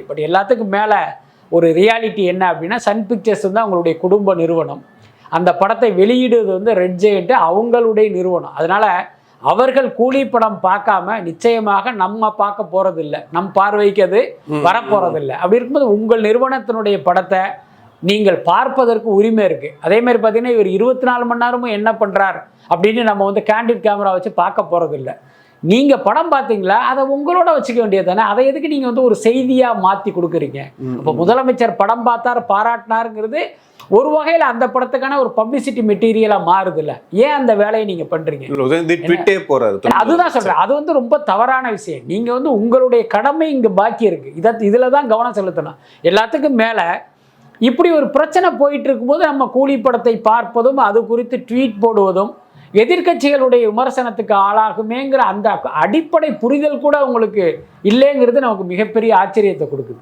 But எல்லாத்துக்கும் மேலே ஒரு ரியாலிட்டி என்ன அப்படின்னா, சன் பிக்சர்ஸ் வந்து அவங்களுடைய குடும்ப நிறுவனம். அந்த படத்தை வெளியிடுவது வந்து ரெட் ஜெயண்ட் அவங்களுடைய நிறுவனம். அதனால் அவர்கள் கூலி படம் பார்க்காம நிச்சயமாக நம்ம பார்க்க போகிறதில்லை, நம் பார்வைக்கு அது வரப்போகிறதில்லை. அப்படி இருக்கும்போது உங்கள் நிறுவனத்தினுடைய படத்தை நீங்கள் பார்ப்பதற்கு உரிமை இருக்குது. அதேமாதிரி பார்த்தீங்கன்னா இவர் 24 மணி நேரமும் என்ன பண்ணுறார் அப்படின்னு நம்ம வந்து கேண்டிட் கேமரா வச்சு பார்க்க போகிறதில்ல. நீங்கள் படம் பார்த்தீங்களா, அதை உங்களோட வச்சுக்க வேண்டியது தானே. அதை எதுக்கு நீங்கள் வந்து ஒரு செய்தியாக மாற்றி கொடுக்குறீங்க? இப்போ முதலமைச்சர் படம் பார்த்தார், பாராட்டினாருங்கிறது ஒரு வகையில் அந்த படத்துக்கான ஒரு பப்ளிசிட்டி மெட்டீரியலாக மாறுதில்ல. ஏன் அந்த வேலையை நீங்கள் பண்ணுறீங்க? அதுதான் சொல்கிறேன். அது வந்து ரொம்ப தவறான விஷயம். நீங்கள் வந்து உங்களுடைய கடமை இங்கே பாக்கி இருக்குது. இதில் தான் கவனம் செலுத்தணும். எல்லாத்துக்கும் மேலே இப்படி ஒரு பிரச்சனை போயிட்டு இருக்கும்போது நம்ம கூலி படத்தை பார்ப்பதும் அது குறித்து ட்வீட் போடுவதும் எதிர்க்கட்சிகளுடைய விமர்சனத்துக்கு ஆளாகுமேங்கிற அந்த அடிப்படை புரிதல் கூட உங்களுக்கு இல்லைங்கிறது நமக்கு மிகப்பெரிய ஆச்சரியத்தை கொடுக்குது.